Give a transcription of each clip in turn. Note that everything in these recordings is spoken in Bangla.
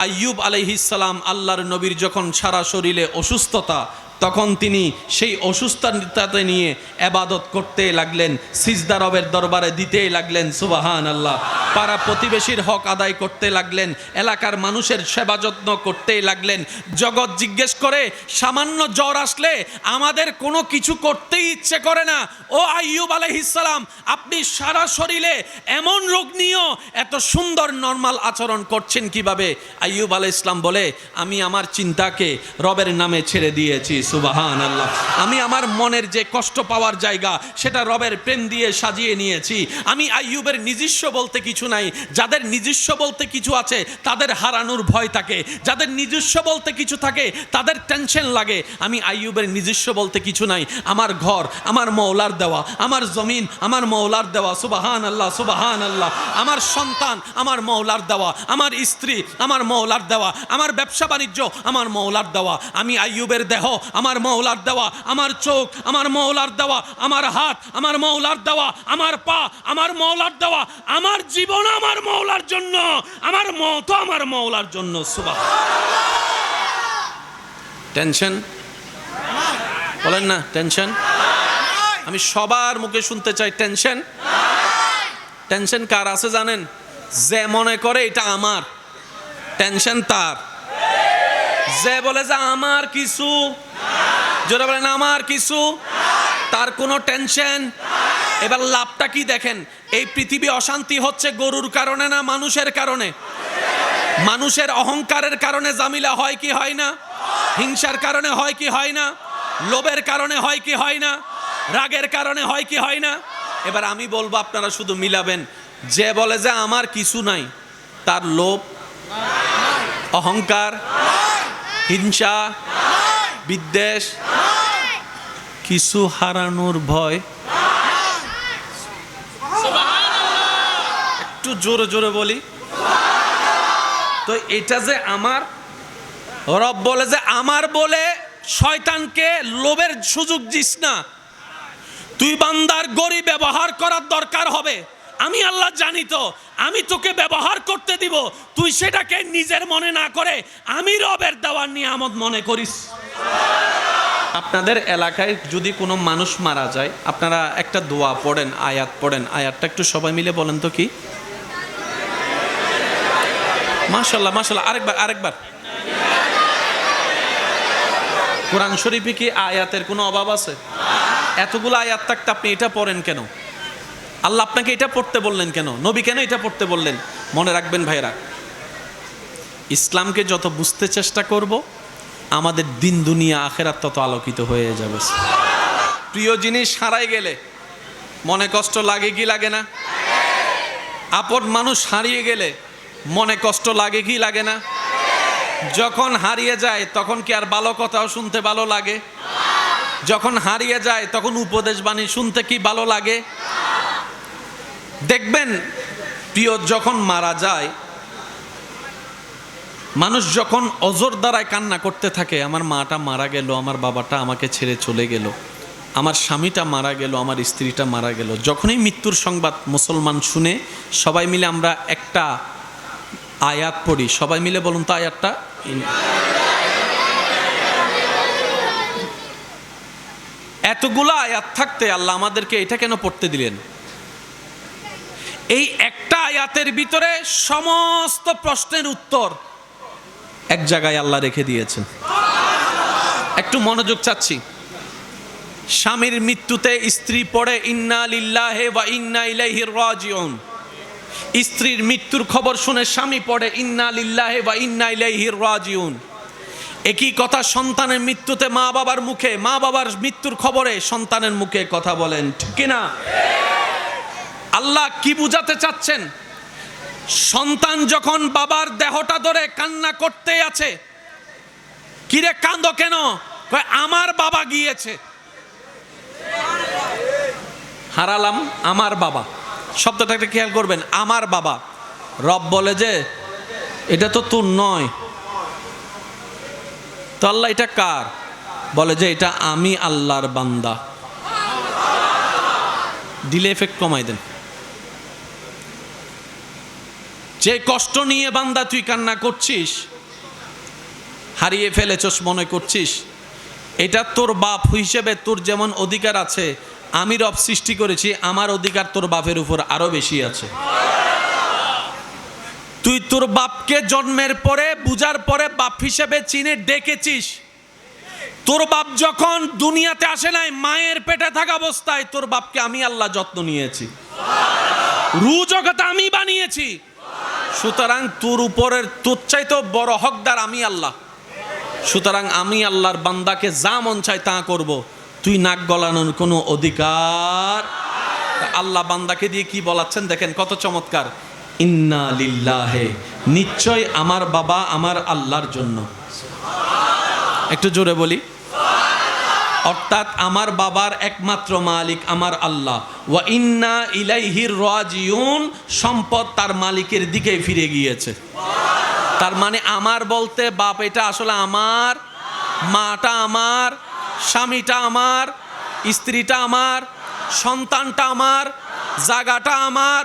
আইয়ুব আলাইহিস সালাম আল্লাহর নবীর যখন সারা শরীরে অসুস্থতা, তখন তিনি সেই অসুস্থতাতে নিয়ে ইবাদত করতে লাগলেন, সিজদা রবের দরবারে দিতেই লাগলেন সুবহানাল্লাহ। পাড়া প্রতিবেশীর হক আদায় করতে লাগলেন, এলাকার মানুষের সেবা যত্ন করতেই লাগলেন। জগৎ জিজ্ঞেস করে, সামান্য জ্বর আসলে আমাদের কোনো কিছু করতেই ইচ্ছে করে না। ও আইয়ুব আলাইহিস সালাম, আপনি সারা শরীরে এমন রোগ নিয়েও এত সুন্দর নরমাল আচরণ করছেন কিভাবে? আইয়ুব আলাইহিস সালাম বলে, আমি আমার চিন্তাকে রবের নামে ছেড়ে দিয়েছি সুবহানাল্লাহ। আমি আমার মনের যে কষ্ট পাওয়ার জায়গা, সেটা রবের প্রেম দিয়ে সাজিয়ে নিয়েছি। আমি আইয়ুবের নিজস্ব বলতে কিছু নাই। যাদের নিজস্ব বলতে কিছু আছে তাদের হারানোর ভয় থাকে, যাদের নিজস্ব বলতে কিছু থাকে তাদের টেনশন লাগে। আমি আইয়ুবের নিজস্ব বলতে কিছু নাই। আমার ঘর আমার মওলার দেওয়া, আমার জমিন আমার মওলার দেওয়া সুবহানাল্লাহ সুবহানাল্লাহ। আমার সন্তান আমার মওলার দেওয়া, আমার স্ত্রী আমার মওলার দেওয়া, আমার ব্যবসা বাণিজ্য আমার মওলার দেওয়া। আমি আইয়ুবের দেহ আমার মওলার দেওয়া, আমার চোখ আমার মওলার দেওয়া, আমার হাত আমার মওলার দেওয়া, আমার পা আমার মওলার দেওয়া, আমার জীবন আমার মওলার জন্য, আমার মওত আমার মওলার জন্য সুবহানাল্লাহ। টেনশন বলেন না, টেনশন? আমি সবার মুখে শুনতে চাই টেনশন। টেনশন কার আছে জানেন? যে মনে করে এটা আমার, টেনশন তার। যে বলে যে আমার কিছু, জোরে বলেন আমার কিছু, তার কোনো টেনশন। এবার লাভটা কি দেখেন? এই পৃথিবী অশান্তি হচ্ছে গরুর কারণে না মানুষের কারণে? মানুষের অহংকারের কারণে জামিলা হয় কি হয় না? হিংসার কারণে হয় কি হয় না? লোভের কারণে হয় কি হয় না? রাগের কারণে হয় কি হয় না? এবার আমি বলবো, আপনারা শুধু মিলাবেন। যে বলে যে আমার কিছু নাই, তার লোভ, অহংকার, হিংসা, বিদ্বেষ, কিছু হারানোর ভয়। একটু জোরে জোরে বলি তো, এটা যে আমার, রব বলে যে আমার বলে শয়তানকে লোভের সুযোগ দিস না। তুই বান্দার গরি ব্যবহার করার দরকার হবে, আমি আল্লাহ জানি তো, আমি তোকে ব্যবহার করতে দিব। তুই সেটাকে নিজের মনে না করে আমি রবের দেওয়ার নিয়ামত মনে করিস। আপনাদের এলাকায় যদি কোনো মানুষ মারা যায়, আপনারা একটা দোয়া পড়েন, আয়াত পড়েন। আয়াতটা একটু সবাই মিলে বলেন তো কি? মাশাআল্লাহ মাশাআল্লাহ। আরেকবার। কোরআন শরীফে কি আয়াতের কোনো অভাব আছে? এতগুলো আয়াত থাকতে আপনি এটা পড়েন কেন? আল্লাহ আপনাকে এটা পড়তে বললেন কেন? নবী কেন এটা পড়তে বললেন? মনে রাখবেন ভাইরা, ইসলামকে যত বুঝতে চেষ্টা করব, আমাদের দিন দুনিয়া আখেরাত তত আলোকিত হয়ে যাবে। প্রিয় জিনিস হারাই গেলে মনে কষ্ট লাগে কি লাগে না? আপন মানুষ হারিয়ে গেলে মনে কষ্ট লাগে কি লাগে না? যখন হারিয়ে যায় তখন কি আর ভালো কথাও শুনতে ভালো লাগে? যখন হারিয়ে যায় তখন উপদেশ বাণী শুনতে কি ভালো লাগে? দেখবেন প্রিয়, যখন মারা যায় মানুষ, যখন অজর দ্বারায় কান্না করতে থাকে, আমার মাটা মারা গেল, আমার বাবাটা আমাকে ছেড়ে চলে গেল, আমার স্বামীটা মারা গেল, আমার স্ত্রীটা মারা গেল। যখনই মৃত্যুর সংবাদ মুসলমান শুনে, সবাই মিলে আমরা একটা আয়াত পড়ি। সবাই মিলে বলুন তো আয়াতটা। এতগুলো আয়াত থাকতে আল্লাহ আমাদেরকে এটা কেন পড়তে দিলেন? এই একটা আয়াতের ভিতরে সমস্ত প্রশ্নের উত্তর এক জায়গায় আল্লাহ রেখে দিয়েছেন। একটু মনোযোগ চাচ্ছি। স্বামীর মৃত্যুতে স্ত্রী পড়ে ইন্না লিল্লাহি ওয়া ইন্না ইলাইহি রাজিউন। স্ত্রীর মৃত্যুর খবর শুনে স্বামী পড়ে ইন্না লিল্লাহি ওয়া ইন্না ইলাইহি রাজিউন। একই কথা সন্তানের মৃত্যুতে মা বাবার মুখে, মা বাবার মৃত্যুর খবরে সন্তানের মুখে কথা বলেন, ঠিক না? আল্লাহ কি বুঝাতে চাচ্ছেন? সন্তান যখন বাবার দেহটা ধরে কান্না করতে আছে, কিরে কাঁদো কেন? আমার বাবা গিয়েছে, হারালাম আমার বাবা। শব্দটাকে খেয়াল করবেন, আমার বাবা। রব বলে যে এটা তো তোর নয়, তো আল্লাহ এটা কার? বলে যে এটা আমি আল্লাহর বান্দা। ডিলে এফেক্ট কমাই দেন। যে কষ্ট নিয়ে বান্দা তুই কান্না করছিস, হারিয়ে ফেলেছস মনে করছিস? এটা তোর বাপ হিসেবে তোর যেমন অধিকার আছে, আমি রব সৃষ্টি করেছি, আমার অধিকার তোর বাপের উপর আরো বেশি আছে। তুই তোর বাপকে জন্মের পরে বুঝার পরে বাপ হিসেবে চিনে ডেকেছিস। তোর বাপ যখন দুনিয়াতে আসে নাই, মায়ের পেটে থাকা অবস্থায় তোর বাপকে আমি আল্লাহ যত্ন নিয়েছি, রু জগৎ আমি বানিয়েছি। সুতরাং তোর উপরের তোর চাইতে বড় হকদার আমি আল্লাহ। সুতরাং আমি আল্লাহর বান্দাকে যা মন চাই তা করব, তুই নাক গলানোর কোনো অধিকার। আল্লাহ বান্দাকে দিয়ে কি বলাচ্ছেন দেখেন কত চমৎকার। ইন্না লিল্লাহে, নিশ্চয় আমার বাবা আমার আল্লাহর জন্য। একটু জোরে বলি। অর্থাৎ আমার বাবার একমাত্র মালিক আমার আল্লাহ। ওয়া ইন্না ইলাইহির রাজিউন, সম্পদ তার মালিকের দিকে ফিরে গিয়েছে। তার মানে আমার বলতে বাপ এটা আসলে আমার, মাটা আমার, স্বামীটা আমার, স্ত্রীটা আমার, সন্তানটা আমার, জায়গাটা আমার,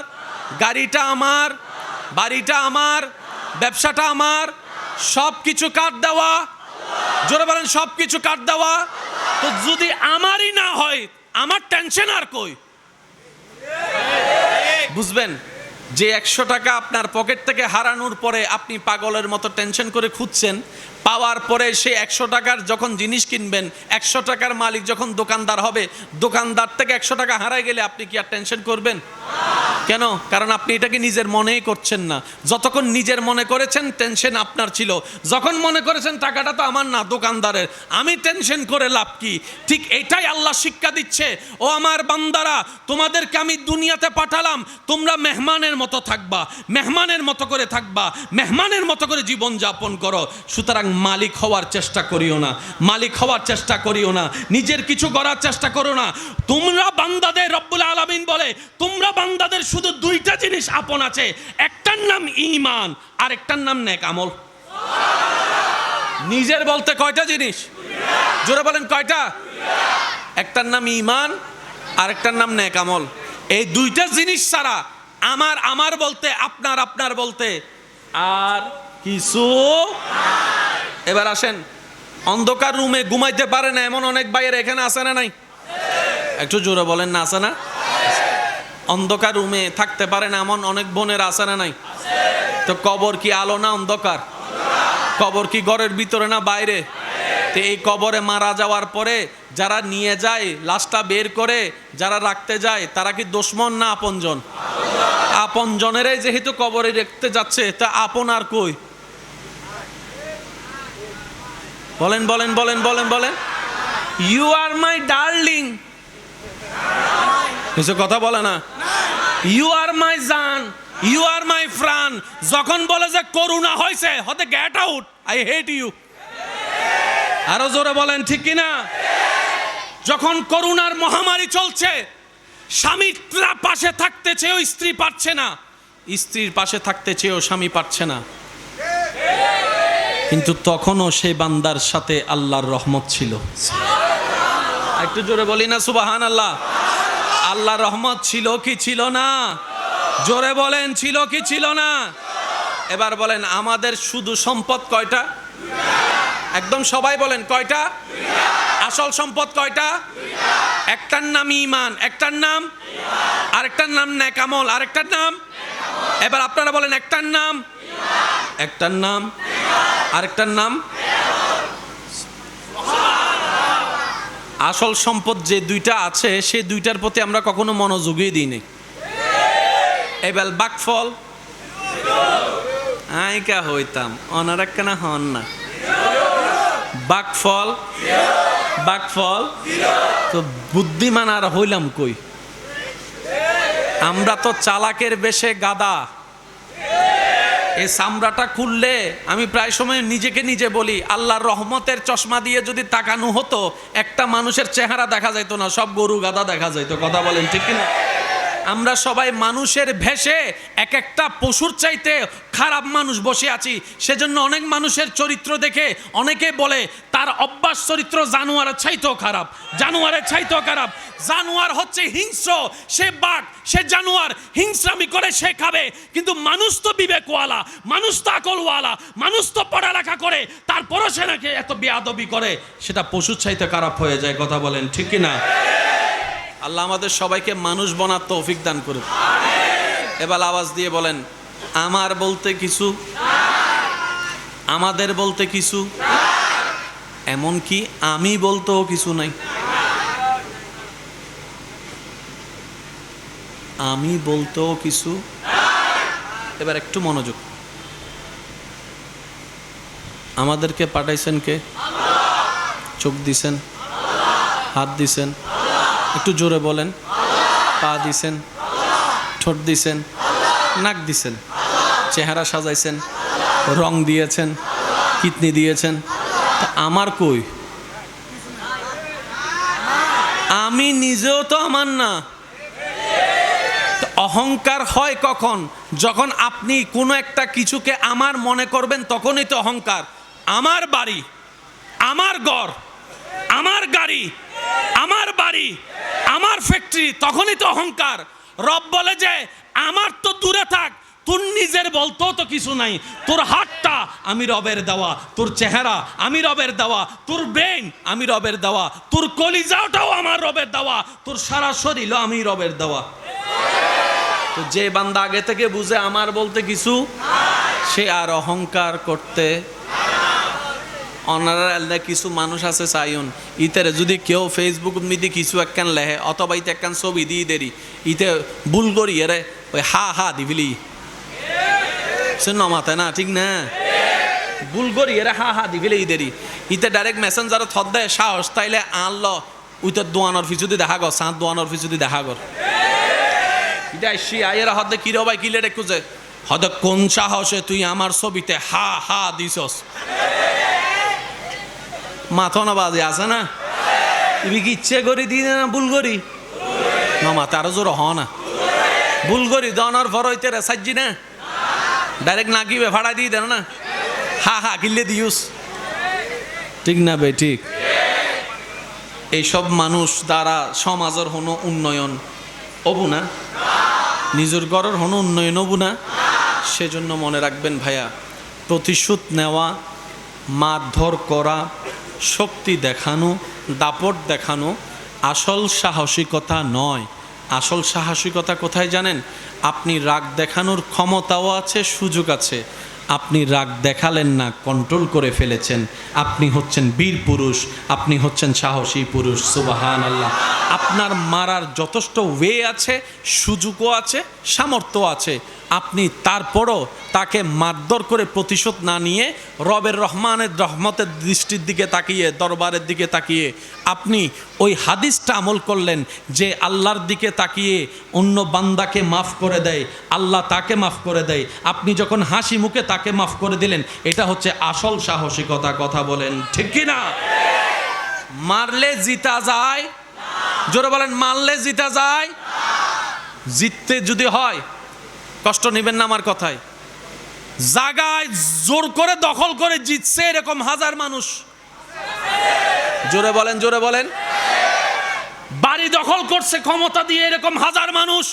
গাড়িটা আমার, বাড়িটা আমার, ব্যবসাটা আমার, সব কিছু কাট দেওয়া। জোরে বলেন সব কিছু কাট দেওয়া। তো যদি আমারই না হয়, আমার টেনশন আর কই? বুঝবেন যে 100 টাকা আপনার পকেট থেকে হারানোর পরে আপনি পাগলের মতো টেনশন করে খুঁজছেন, পাওয়ার পরে সেই 100 টাকার যখন জিনিস কিনবেন, 100 টাকার মালিক যখন দোকানদার হবে, দোকানদার থেকে 100 টাকা হারায় গেলে আপনি কি আর টেনশন করবেন? কেন? কারণ আপনি এটাকে নিজের মনেই করছেন না। যতক্ষণ নিজের মনে করেছেন টেনশন আপনার ছিল, যখন মনে করেছেন টাকাটা তো আমার না, দোকানদারের, আমি টেনশন করে লাভ কি? ঠিক এটাই আল্লাহ শিক্ষা দিচ্ছে। ও আমার বান্দারা, তোমাদেরকে আমি দুনিয়াতে পাঠালাম, তোমরা মেহমানের মতো থাকবা, মেহমানের মতো করে থাকবা, মেহমানের মতো করে জীবন যাপন করো। সুতরাং মালিক হওয়ার চেষ্টা করিও না, মালিক হওয়ার চেষ্টা করিও না, নিজের কিছু করার চেষ্টা করো না। তোমরা বান্দাদের, রব্বুল আলামিন বলে তোমরা বান্দাদের শুধু 2টা জিনিস আপন আছে, একটার নাম ঈমান আর একটার নাম নেক আমল। নিজের বলতে কয়টা জিনিস? জোরে বলেন কয়টা? একটার নাম ঈমান আর একটার নাম নেক আমল। এই 2টা জিনিস ছাড়া আমার আমার বলতে, আপনার আপনার বলতে আর কিছু। এবার আসেন, অন্ধকার রুমে ঘুমাইতে পারে না এমন অনেক ভাইয়ের এখানে আছে না নাই? একটু জোরে বলেন না, আছে না? অন্ধকার রুমে থাকতে পারে না এমন অনেক বোনের আছে না নাই? তো কবর কি আলো না অন্ধকার? কবর কি ঘরের ভিতরে না বাইরে? তো এই কবরে মারা যাওয়ার পরে যারা নিয়ে যায়, লাশটা বের করে যারা রাখতে যায়, তারা কি দুশমন না আপনজন? আপনজনেরাই যেহেতু কবরে রাখতে যাচ্ছে, তা আপন আর কই? বলেন বলেন বলেন বলেন বলেন। ইউ আর মাই ডার্লিং, কিছু কথা বলে না। ইউ আর মাই জান, ইউ আর মাই ফ্রান। যখন বলে যে করোনা হয়েছে, হতে get out, I hate you. আরো জোরে বলেন ঠিক কিনা? যখন করোনার মহামারী চলছে, স্বামীরা পাশে থাকতে চেয়েও স্ত্রী পারছে না, স্ত্রীর পাশে থাকতে চেয়েও স্বামী পারছে না, কিন্তু তখনও সেই বান্দার সাথে আল্লাহর রহমত ছিল। একটু জোরে বলি না সুবহানাল্লাহ। আল্লাহর রহমত ছিল কি ছিল না? জোরে বলেন ছিল কি ছিল না? এবার বলেন আমাদের শুধু সম্পদ কয়টা? একদম সবাই বলেন কয়টা? আসল সম্পদ কয়টা? একটার নাম ঈমান, একটার নাম, আরেকটার নাম নেক আমল, আরেকটার নাম। এবার আপনারা বলেন একটার নাম, একটার নাম, আরেকটার নাম। আসল সম্পদ যে 2টা আছে, সেই 2টার প্রতি আমরা কখনো মনোযোগই দিই নাই। এবার বাকফল আইকা হইতাম, অনারা কেন হন না? বাকফল, বাকফল তো বুদ্ধিমান আর হইলাম কই? আমরা তো চালাকের বেশে গাদা। এই চামড়াটা খুললে আমি প্রায় সময় নিজেকে নিজে বলি, আল্লাহর রহমতের চশমা দিয়ে যদি তাকানো হতো, একটা মানুষের চেহারা দেখা যেত না, সব গরু গাদা দেখা যেত। কথা বলেন ঠিক কিনা? আমরা সবাই মানুষের ভেষে এক একটা পশুর চাইতে খারাপ মানুষ বসে আছি। সেজন্য অনেক মানুষের চরিত্র দেখে অনেকে বলে তার অভ্যাস চরিত্র জানোয়ারের চাইতেও খারাপ, জানোয়ারের চাইতেও খারাপ। জানোয়ার হচ্ছে হিংস্র, সে বাঘ, সে জানোয়ার, হিংস্রামি করে সে খাবে। কিন্তু মানুষ তো বিবেকওয়ালা, মানুষ তো আকলওয়ালা, মানুষ তো পড়ালেখা করে, তারপরও সে নাকি এত বেয়াদবি করে, সেটা পশুর চাইতে খারাপ হয়ে যায়। কথা বলেন ঠিক কি না? আল্লাহ আমাদের সবাইকে মানুষ বনার তৌফিক দান করুন। এবার আওয়াজ দিয়ে বলেন, আমার বলতে কিছু, আমাদের বলতে কিছু, এমনকি আমি বলতেও কিছু নাই। আমি বলতেও কিছু। এবার একটু মনোযোগ। আমাদেরকে পাঠাইছেন কে? চোখ দিছেন, হাত দিছেন, একটু জোরে বলেন। পা দিছেন, ঠোঁট দিছেন, নাক দিছেন, চেহারা সাজাইছেন, রং দিয়েছেন, কিডনি দিয়েছেন। তো আমার কই? আমি নিজেও তো আমার না। অহংকার হয় কখন? যখন আপনি কোনো একটা কিছুকে আমার মনে করবেন, তখনই তো অহংকার। আমার বাড়ি, আমার ঘর, আমার গাড়ি, আমার বাড়ি, আমার ফ্যাক্টরি, তখনই তো অহংকার। রব বলে যে আমার তো দূরে থাক, তোর নিজের বলতেও তো কিছু নাই। তোর হাতটা আমি রবের দেওয়া, তোর চেহারা আমি রবের দেওয়া, তোর ব্রেন আমি রবের দেওয়া, তোর কলিজাটাও আমার রবের দেওয়া, তোর সারা শরীরও আমি রবের দেওয়া। তো যে বান্দা আগে থেকে বুঝে আমার বলতে কিছু, সে আর অহংকার করতে। অনারা কিছু মানুষ আছে চাইন ইতারে যদি কেউ ফেসবুক মিদি কিছু একখান লেহে অথবা ইতে একখান ছবি দিয়ে দেরি ইতে ভুল করি এরে ওই হা হা দিবিলি শুন মাথায় না, ঠিক না? ভুল করি এরে হা হা দিবিলি দেরি ইতে ডাইরেক্ট মেসেঞ্জারে থদ দেয় সাহস তাইলে আনল উইতে দোয়ানোর ফিচুদি দেখা গর, সাঁত দোয়ানোর ফিচুদি দেখা গর। এটা আসছি আয়েরা হদে কিরে ভাই কিলে রেখুছে হদে কোন সাহসে তুই আমার ছবিতে হা হা দিছস? মাথা না বাজে আছে না? তুমি কি ইচ্ছে করি দিই না ভুল করি? না মাথা আরো জোর হ না। ভুল করি দনার পর হইতে রে সাজি না ডাইরেক্ট নাকিবে ভাড়া দিয়ে দেন না, হা হা কিনলে দিউস, ঠিক না বে? ঠিক। এইসব মানুষ দ্বারা সমাজের হনো উন্নয়ন হবু না, নিজের ঘরের হনো উন্নয়ন হবু না। সেজন্য মনে রাখবেন ভাইয়া, প্রতিশোধ নেওয়া, মারধর করা, শক্তি দেখানো, দাপট দেখানো আসল সাহসিকতা নয়। আসল সাহসিকতা কোথায় জানেন? আপনি রাগ দেখানোর ক্ষমতাও আছে, সুযোগ আছে, আপনি রাগ দেখালেন না, কন্ট্রোল করে ফেলেছেন। আপনি হচ্ছেন বীর পুরুষ, আপনি হচ্ছেন সাহসী পুরুষ। সুবহানাল্লাহ। আপনার মারার যথেষ্ট ওয়ে আছে, সুযোগও আছে, সামর্থ্য আছে। আপনি তারপরও তাকে মারধর করে প্রতিশোধ না নিয়ে রবের রহমানের রহমতের দৃষ্টির দিকে তাকিয়ে, দরবারের দিকে তাকিয়ে আপনি ওই হাদিসটা আমল করলেন যে আল্লাহর দিকে তাকিয়ে অন্য বান্দাকে মাফ করে দেয়, আল্লাহ তাকে মাফ করে দেয়। আপনি যখন হাসি মুখে তাকে মাফ করে দিলেন, এটা হচ্ছে আসল সাহসিকতা। কথা বলেন ঠিক কি না? মারলে জিতা যায়? জোরে বলেন, মারলে জিতা যায়? জিততে যদি হয়, কষ্ট নেবেন না আমার কথায়, জায়গায় জোর করে দখল করে জিতছে এরকম হাজার মানুষ। জোরে বলেন, জোরে বলেন। বাড়ি দখল করছে ক্ষমতা দিয়ে এরকম হাজার মানুষ।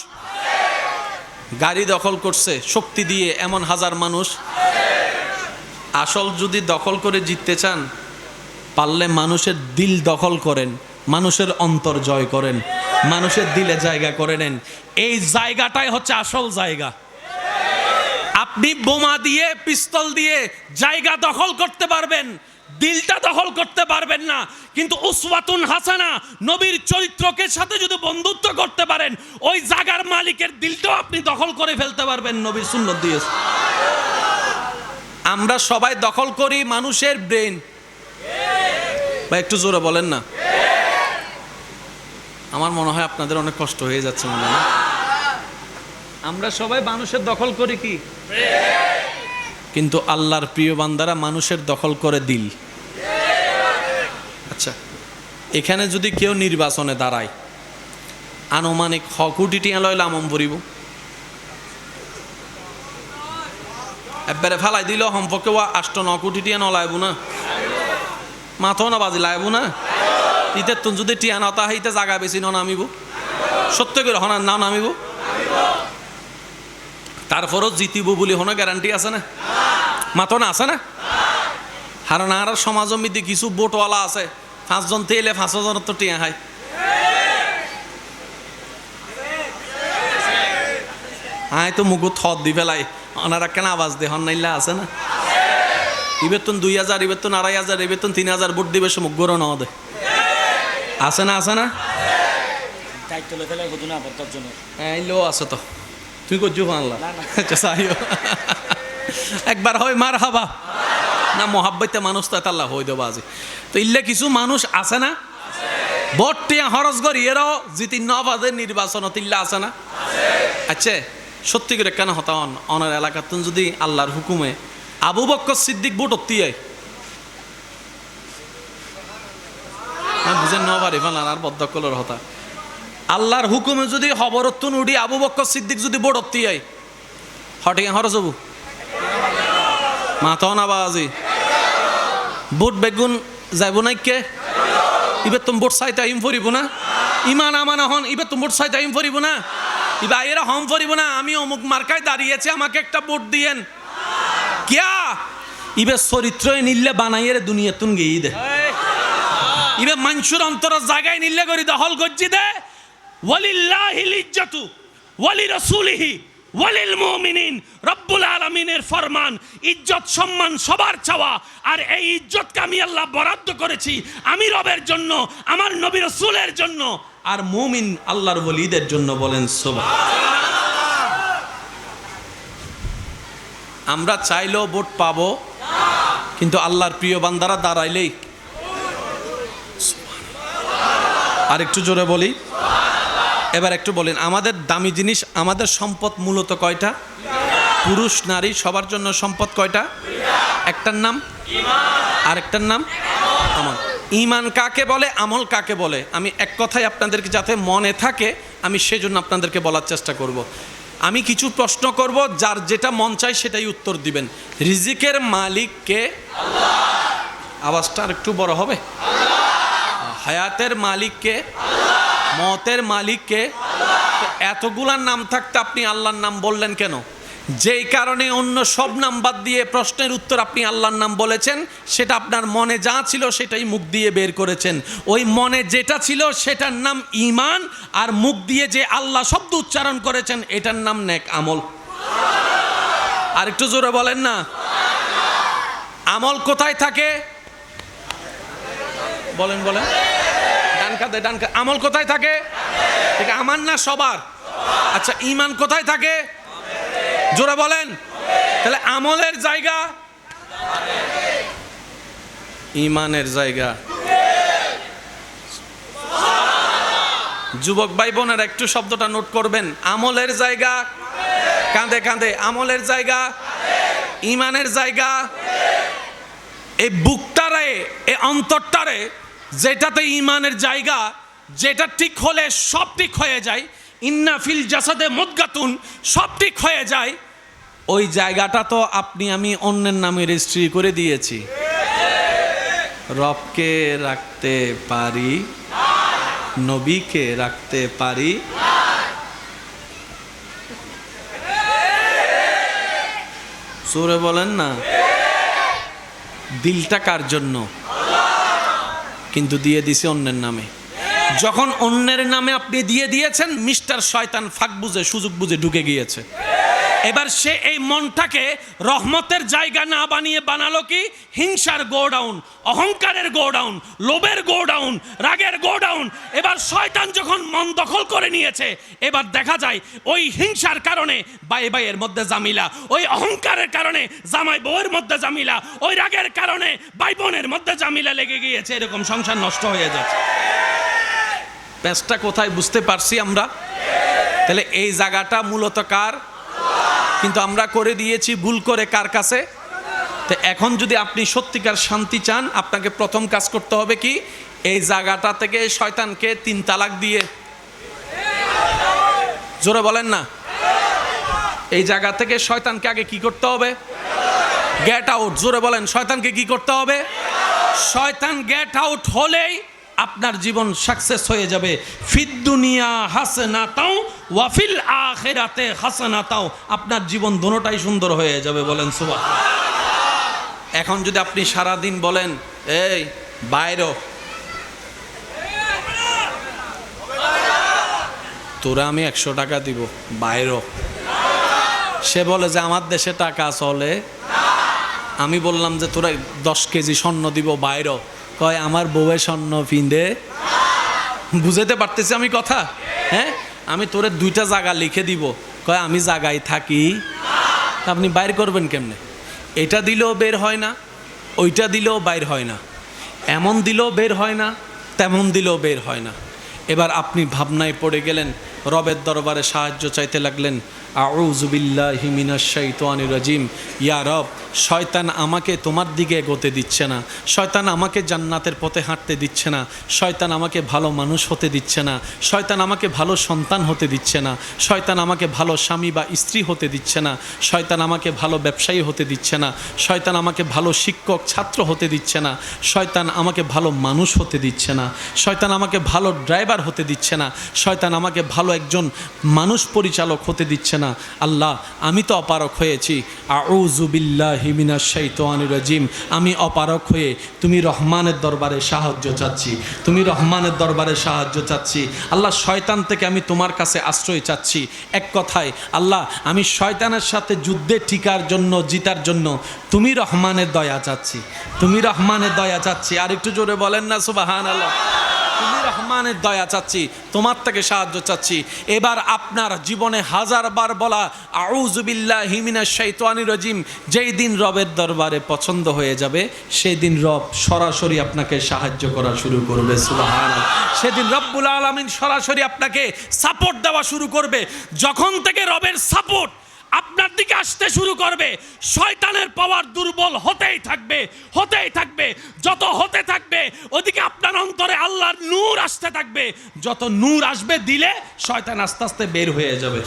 গাড়ি দখল করছে শক্তি দিয়ে এমন হাজার মানুষ। আসল যদি দখল করে জিততে চান, পারলে মানুষের দিল দখল করেন, মানুষের অন্তর জয় করেন, মানুষের দিলে জায়গা করে নেন। এই জায়গাটাই হচ্ছে আসল জায়গা। আপনি বোমা দিয়ে, পিস্তল দিয়ে জায়গা দখল করতে পারবেন, দিলটা দখল করতে পারবেন না। কিন্তু উসওয়াতুন হাসানা, নবীর চরিত্রকে সাথে যদি বন্ধুত্ব করতে পারেন, ওই জায়গার মালিকের দিলটাও আপনি দখল করে ফেলতে পারবেন নবীর সুন্নত দিয়ে। আমরা সবাই দখল করি মানুষের ব্রেন। ভাই একটু জোরে বলেন না। আমার মনে হয় আপনাদের অনেক কষ্ট হয়ে যাচ্ছে মনে হয়। আমরা সবাই মানুষের দখল করি কি? কিন্তু আল্লাহর প্রিয় বান্দারা মানুষের দখল করে দিল। আচ্ছা, এখানে যদি কেউ নির্বাচনে দাঁড়ায়, আনুমানিক কোটি টিয়া লইলে আমম ভরিব, একবারে ফেলাই দিল সম্পর্কে 8-9 কোটি টিয়া নলাইব না, মাথাও না বাজি লাইব না। ইতে তুন যদি টিয়া নতা হইতে জায়গা বেশি নামিব, সত্য করে হনার নাম নামিব। তারপরও জিতিব বলে কোনো গ্যারান্টি আছে না? মাথো না আছে না? কারণ আর সমাজের মধ্যে কিছু বোটওয়ালা আছে, 5 জন তেলে 5,000 তো টিয়া হয়। আয় তো মুখ থত দি ফেলাই, ওনারা কেন আওয়াজ দে হন নাইলা আছে না, ইবেতন 2,000, ইবেতন 2,500, ইবেতন 3,000 ভোট দিবে, সে মুখ গরো নদে আছে না, আছে না, লো আছে তো, তুই করছো আল্লাহ একবার হয় মার হাবা না, মহাব্বতে মানুষ তো আল্লাহ হই দেবো আজি। তো ইল্লে কিছু মানুষ আছে না, ভোট টিয়া হরজ করি এরাও জিতি নবাদের নির্বাচন তিল্লা আছে না। আচ্ছা সত্যি করে কেন হতা হন অনার এলাকাতুন যদি আল্লাহর হুকুমে আবু বকর সিদ্দিক ভোট অত্তিয়াই বুঝেন নবারি ফেলান আর বদ্ধকলের হতা, আল্লাহর হুকুমে যদি খবরতুন উঠি আবু বকর সিদ্দিক যদি ভোট অত্তিয়াই হটিয়া হরজ হবু মাথা না বাজি ভোট বেগুন যাইব নাই কে, ইবে তুমি ভোট চাইতে আইম ফরিব না, ইমান আমানা হন ইবে তুমি ভোট চাইতে আইম ফরিব না, ইবা এরা হম ফরিব না, আমি অমুক মার্কায় দাঁড়িয়েছি আমাকে একটা ভোট দিয়েন কিয়া, ইবে চরিত্রই নিলে বানাইয়ের দুনিয়া তুন গিয়ে দে, ইবে মানসুর অন্তর জায়গায় নিলে করি দখল গজ্জি দে, ওয়ালিল্লাহিল ইজ্জাতু ওয়ালি রাসূলিহি ওয়ালিল মুমিনিন, রব্বুল আলামিনের ফরমান, ইজ্জত সম্মান সবার চাওয়া, আর এই ইজ্জতকে আমি আল্লাহ বরাদ্দ করেছি আমি রবের জন্য, আমার নবী রাসূলের জন্য, আর মুমিন আল্লাহর ওলিদের জন্য। বলেন সুবহানাল্লাহ। আমরা চাইলেও ভোট পাবো, কিন্তু আল্লাহর প্রিয় বান্দারা দাঁড়াইলেই, আর একটু জোরে বলি, এবার একটু বলেন আমাদের দামি জিনিস, আমাদের সম্পদ মূলত কয়টা, পুরুষ নারী সবার জন্য সম্পদ কয়টা, একটার নাম আর একটার নাম আমল। ঈমান কাকে বলে, আমল কাকে বলে, আমি এক কথায় আপনাদেরকে যাতে মনে থাকে আমি সেজন্য আপনাদেরকে বলার চেষ্টা করব। আমি কিছু প্রশ্ন করব, যার যেটা মন চায় সেটাই উত্তর দিবেন। রিজিকের মালিক কে, আওয়াজটা আর একটু বড় হবে, হায়াতের মালিক কে, মতের মালিক কে, এতগুলার নাম থাকতে আপনি আল্লাহর নাম বললেন কেন? যেই কারণে অন্য সব নাম বাদ দিয়ে প্রশ্নের উত্তর আপনি আল্লাহর নাম বলেছেন, সেটা আপনার মনে যা ছিল সেটাই মুখ দিয়ে বের করেছেন। ওই মনে যেটা ছিল সেটার নাম ঈমান, আর মুখ দিয়ে যে আল্লাহ শব্দ উচ্চারণ করেছেন এটার নাম নেক আমল। আর একটু জোরে বলেন না। আমল কোথায় থাকে বলেন, বলেন ডান কাঁধে, ডান কাঁধে। আমল কোথায় থাকে? ঠিক আমার না সবার? আচ্ছা ঈমান কোথায় থাকে? জোরে বলেন। তাহলে আমলের জায়গা, ঈমানের জায়গা। যুবক ভাই বোনের একটু শব্দটা নোট করবেন। আমলের জায়গা কাঁধে কাঁধে, আমলের জায়গা, ঈমানের জায়গা। এই বুকটারে, এই অন্তরটারে, যেটাতে ঈমানের জায়গা, যেটা ঠিক হলে সব ঠিক হয়ে যায়, ইন্না ফিল জাসাদে মুদগাতুন, সব ঠিক হয়ে যায়। ওই জায়গাটা তো আপনি আমি অন্যের নামে রেজিস্ট্রি করে দিয়েছি। রবকে রাখতে পারি, নবীকে রাখতে পারি, জোরে বলেন না। দিলটা কার জন্য? কিন্তু দিয়ে দিছে অন্যের নামে। যখন অন্যের নামে আপনি দিয়ে দিয়েছেন, মিস্টার শয়তান ফাঁক বুঝে, সুযোগ বুঝে ঢুকে গিয়েছে। এবার সে এই মনটাকে রহমতের জায়গা না বানিয়ে বানালো কি? হিংসার গোডাউন, অহংকারের গোডাউন, লোভের গোডাউন, রাগের গোডাউন। এবার শয়তান যখন মন দখল করে নিয়েছে, এবার দেখা যায় ওই হিংসার কারণে ভাই ভাইয়ের মধ্যে জামিলা, ওই অহংকারের কারণে জামাই বউয়ের মধ্যে জামিলা, ওই রাগের কারণে ভাই বোনের মধ্যে জামিলা লেগে গিয়েছে। এরকম সংসার নষ্ট হয়ে যাচ্ছে। প্যাঁচটা কোথায় বুঝতে পারছি আমরা? তাহলে এই জায়গাটা মূলত কার? কিন্তু আমরা করে দিয়েছি ভুল করে কার কাছে? তো এখন যদি আপনি সত্যিকার শান্তি চান, আপনাকে প্রথম কাজ করতে হবে কি? এই জায়গাটা থেকে শয়তানকে 3 তালাক দিয়ে, জোরে বলেন না, এই জায়গা থেকে শয়তানকে আগে কি করতে হবে? Get out. জোরে বলেন, শয়তানকে কি করতে হবে? শয়তান গেট আউট হলেই আপনার জীবন সাকসেস হয়ে যাবে। ফিদ দুনিয়া হাসনাতাও ওয়া ফিল আখিরাতে হাসনাতাও। আপনার জীবন দুটোটাই সুন্দর হয়ে যাবে। বলেন সুবহানাল্লাহ। এখন যদি আপনি সারা দিন বলেন এই বাইরো, তোরা আমি 100 টাকা দিব বাইরো, সে বলে যে আমার দেশে টাকা চলে। আমি বললাম যে তোরা 10 কেজি স্বর্ণ দিব বাইরো, কয় আমার বউয়ের স্বর্ণ পিন্দে। বুঝাতে পারতেছি আমি কথা? হ্যাঁ, আমি তোরে 2টা জায়গা লিখে দিব, কয় আমি জায়গায় থাকি। আপনি বাইর করবেন কেমনে? এটা দিলেও বের হয় না, ওইটা দিলেও বাইর হয় না, এমন দিলেও বের হয় না, তেমন দিলেও বের হয় না। এবার আপনি ভাবনায় পড়ে গেলেন, রবের দরবারে সাহায্য চাইতে লাগলেন। আউযু বিল্লাহি মিনাশ শাইতানির রাজিম। ইয়া রব, শয়তান আমাকে তোমার দিকে এগোতে দিচ্ছে না, শয়তান আমাকে জান্নাতের পথে হাঁটতে দিচ্ছে না, শয়তান আমাকে ভালো মানুষ হতে দিচ্ছে না, শয়তান আমাকে ভালো সন্তান হতে দিচ্ছে না, শয়তান আমাকে ভালো স্বামী বা স্ত্রী হতে দিচ্ছে না, শয়তান আমাকে ভালো ব্যবসায়ী হতে দিচ্ছে না, শয়তান আমাকে ভালো শিক্ষক ছাত্র হতে দিচ্ছে না, শয়তান আমাকে ভালো মানুষ হতে দিচ্ছে না, শয়তান আমাকে ভালো ড্রাইভার হতে দিচ্ছে না, শয়তান আমাকে ভালো একজন মানুষ পরিচালক হতে দিচ্ছে না। আল্লাহ, আমি তো অপারক হয়েছি। আউযু বিল্লাহি মিনাশ শাইতানির রাজিম। আমি অপারক হয়ে তুমি রহমানের দরবারে সাহায্য চাচ্ছি, তুমি রহমানের দরবারে সাহায্য চাচ্ছি। আল্লাহ, শয়তান থেকে আমি তোমার কাছে আশ্রয় চাচ্ছি। এক কথায় আল্লাহ, আমি শয়তানের সাথে যুদ্ধে টিকার জন্য, জিতার জন্য তুমি রহমানের দয়া চাচ্ছি, তুমি রহমানের দয়া চাচ্ছি। আর একটু জোরে বলেন না সুবহানাল্লাহ। তুমি রহমানের দয়া চাচ্ছি, তোমার থেকে সাহায্য চাচ্ছি। এবার আপনার জীবনে 1000 বার বলা আউযু বিল্লাহি মিনাশ শাইতানির রাজিম যেই দিন রবের দরবারে পছন্দ হয়ে যাবে, সেই দিন রব সরাসরি আপনাকে সাহায্য করা শুরু করবে। সুবহানাল্লাহ। সেদিন রব্বুল আলামিন সরাসরি আপনাকে সাপোর্ট দেওয়া শুরু করবে। যখন থেকে রবের সাপোর্ট আপনার দিকে আসতে শুরু করবে, শয়তানের পাওয়ার দুর্বল হতেই থাকবে, হতেই থাকবে। যত হতে থাকবে ওদিকে আপনার অন্তরে আল্লাহর নূর আসতে থাকবে। যত নূর আসবে দিলে, শয়তান আস্তে আস্তে বের হয়ে যাবে।